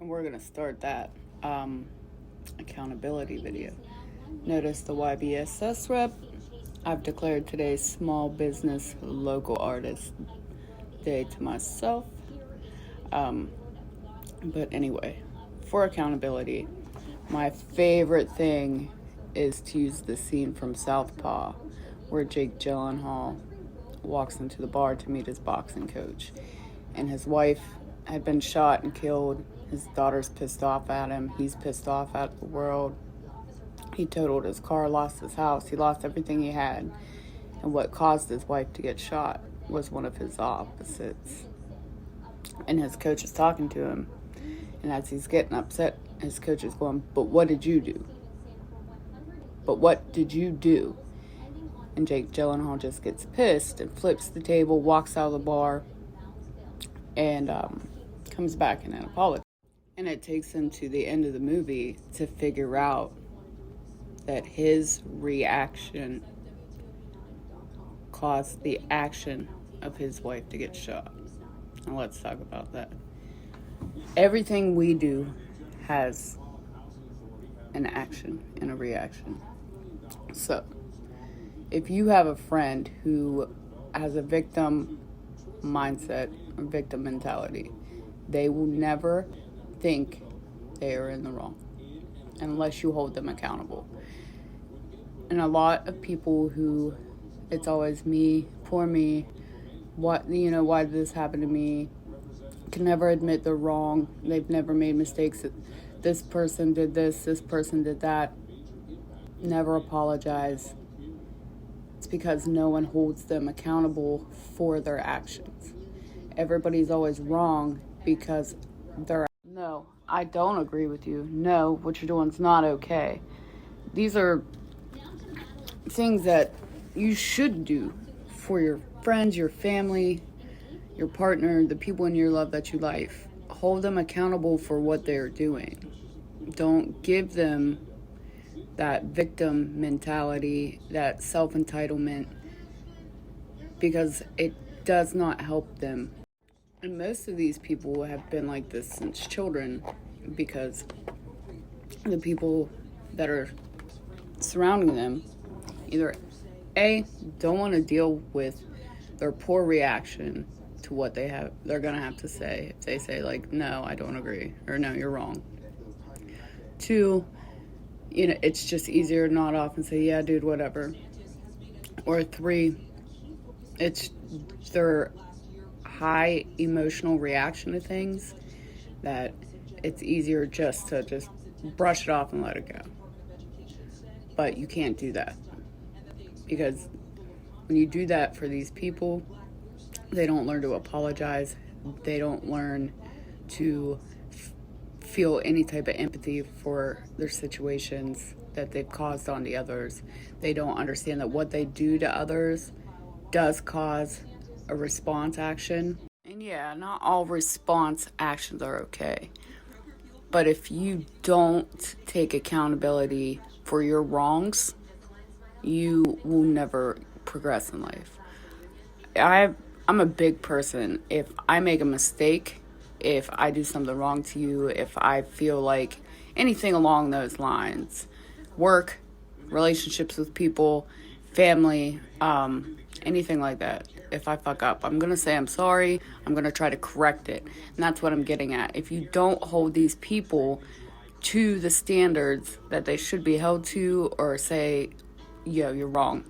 And we're going to start that accountability video. Notice the YBSS rep. I've declared today's Small Business Local Artist Day to myself. But anyway, for accountability, my favorite thing is to use the scene from Southpaw where Jake Gyllenhaal walks into the bar to meet his boxing coach. And his wife had been shot and killed. His daughter's pissed off at him. He's pissed off at the world. He totaled his car, lost his house. He lost everything he had. And what caused his wife to get shot was one of his opposites. And his coach is talking to him. And as he's getting upset, his coach is going, "But what did you do? But what did you do?" And Jake Gyllenhaal just gets pissed and flips the table, walks out of the bar, and comes back and apologizes. And it takes him to the end of the movie to figure out that his reaction caused the action of his wife to get shot. And let's talk about that. Everything we do has an action and a reaction. So, if you have a friend who has a victim mindset, or victim mentality, they will never think they are in the wrong unless you hold them accountable. And a lot of people who, it's always me, poor me, why did this happen to me, can never admit they're wrong. They've never made mistakes. This person did this person did that. Never apologize. It's because no one holds them accountable for their actions. Everybody's always wrong because they're... No, I don't agree with you. No, what you're doing is not okay. These are things that you should do for your friends, your family, your partner, the people in your life that you like. Hold them accountable for what they're doing. Don't give them that victim mentality, that self-entitlement, because it does not help them. And most of these people have been like this since children, because the people that are surrounding them either A, don't want to deal with their poor reaction to what they're gonna have to say. If they say like, "No, I don't agree," or "No, you're wrong." 2, it's just easier to nod off and say, "Yeah, dude, whatever." Or 3, it's their high emotional reaction to things that it's easier just to brush it off and let it go. But you can't do that, because when you do that for these people, they don't learn to apologize. They don't learn to feel any type of empathy for their situations that they've caused on the others. They don't understand that what they do to others does cause a response action. And yeah, not all response actions are okay. But if you don't take accountability for your wrongs, you will never progress in life. I'm a big person. If I make a mistake, if I do something wrong to you, if I feel like anything along those lines, work, relationships with people, family, anything like that, if I fuck up, I'm going to say I'm sorry. I'm going to try to correct it. And that's what I'm getting at. If you don't hold these people to the standards that they should be held to, or say, "Yo, you're wrong,"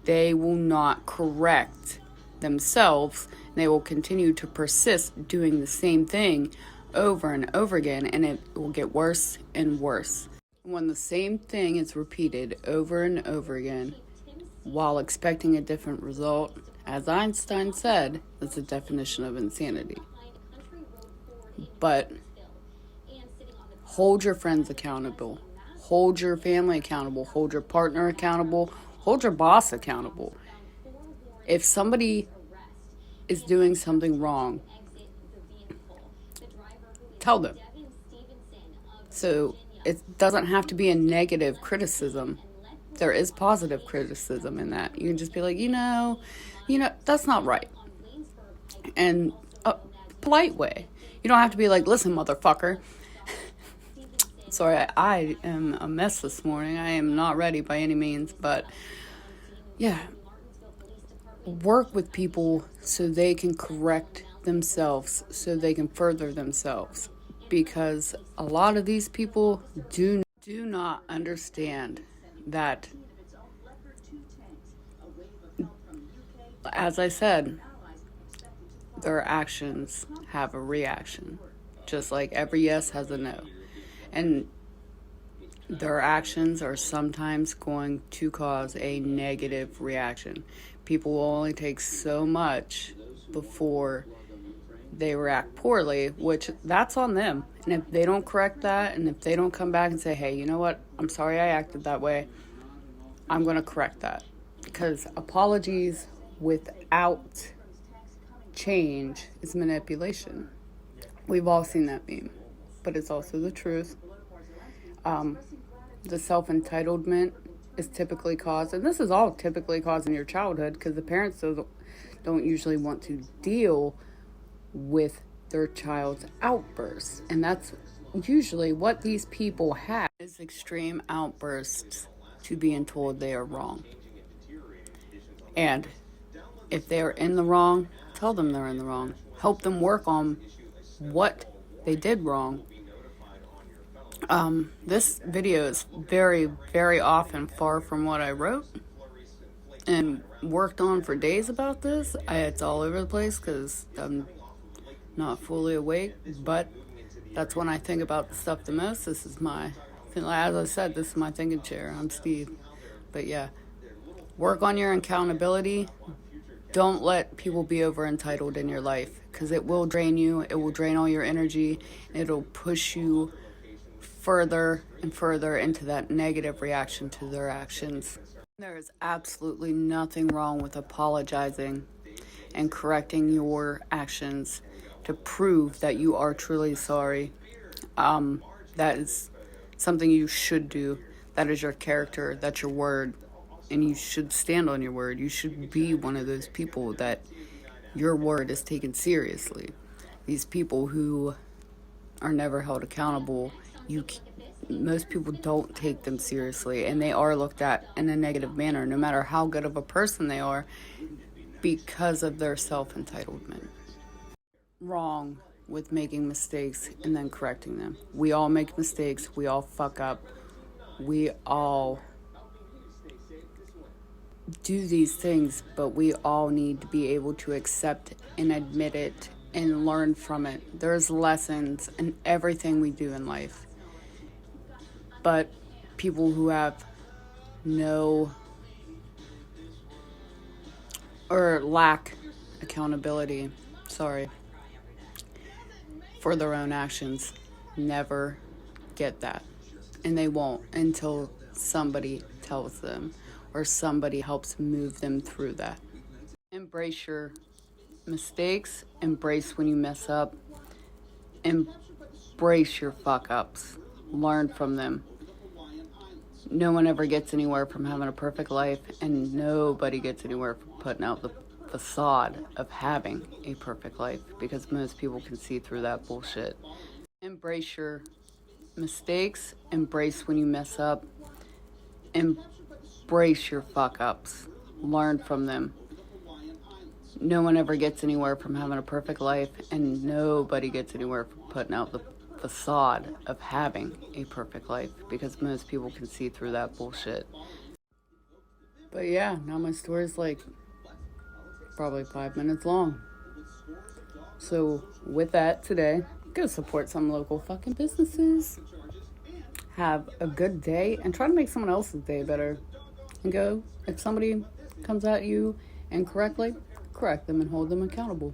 they will not correct themselves. They will continue to persist doing the same thing over and over again, and it will get worse and worse. When the same thing is repeated over and over again while expecting a different result, as Einstein said, is the definition of insanity. But hold your friends accountable, hold your family accountable, hold your partner accountable, hold your boss accountable. If somebody is doing something wrong, tell them. So it doesn't have to be a negative criticism. There is positive criticism in that. You can just be like, that's not right. And a polite way. You don't have to be like, "Listen, motherfucker, Sorry, I am a mess this morning. I am not ready by any means, but yeah, work with people so they can correct themselves, so they can further themselves. Because a lot of these people do not understand that, as I said, their actions have a reaction. Just like every yes has a no. And their actions are sometimes going to cause a negative reaction. People will only take so much before they react poorly, which that's on them. And if they don't correct that, and if they don't come back and say, hey, you know what, I'm sorry I acted that way, I'm going to correct that. Because apologies without change is manipulation. We've all seen that meme, but it's also the truth. The self-entitlement is typically caused, and this is all typically caused in your childhood, because the parents don't usually want to deal with their child's outbursts. And that's usually what these people have, is extreme outbursts to being told they are wrong. And if they're in the wrong, tell them they're in the wrong. Help them work on what they did wrong. This video is very, very often far from what I wrote and worked on for days about this. It's all over the place because I'm not fully awake, but that's when I think about the stuff the most. This is my, as I said, this is my thinking chair. I'm Steve. But yeah, work on your accountability. Don't let people be over entitled in your life, because it will drain you. It will drain all your energy. It'll push you further and further into that negative reaction to their actions. There is absolutely nothing wrong with apologizing and correcting your actions to prove that you are truly sorry. That is something you should do. That is your character. That's your word. And you should stand on your word. You should be one of those people that your word is taken seriously. These people who are never held accountable, most people don't take them seriously, and they are looked at in a negative manner, no matter how good of a person they are, because of their self-entitlement. Wrong with making mistakes and then correcting them. We all make mistakes. We all fuck up. We all do these things, but we all need to be able to accept and admit it and learn from it. There's lessons in everything we do in life. But people who have no or lack accountability, for their own actions, never get that. And they won't until somebody tells them or somebody helps move them through that. Embrace your mistakes. Embrace when you mess up. Embrace your fuck ups. Learn from them. No one ever gets anywhere from having a perfect life, and nobody gets anywhere from putting out the facade of having a perfect life, because most people can see through that bullshit. Embrace your mistakes. Embrace when you mess up. Embrace your fuck ups. Learn from them. No one ever gets anywhere from having a perfect life, and nobody gets anywhere from putting out the facade of having a perfect life, because most people can see through that bullshit. But yeah, now my story's like probably 5 minutes long. So with that, today, go support some local fucking businesses. Have a good day and try to make someone else's day better. And go, if somebody comes at you incorrectly, correct them and hold them accountable.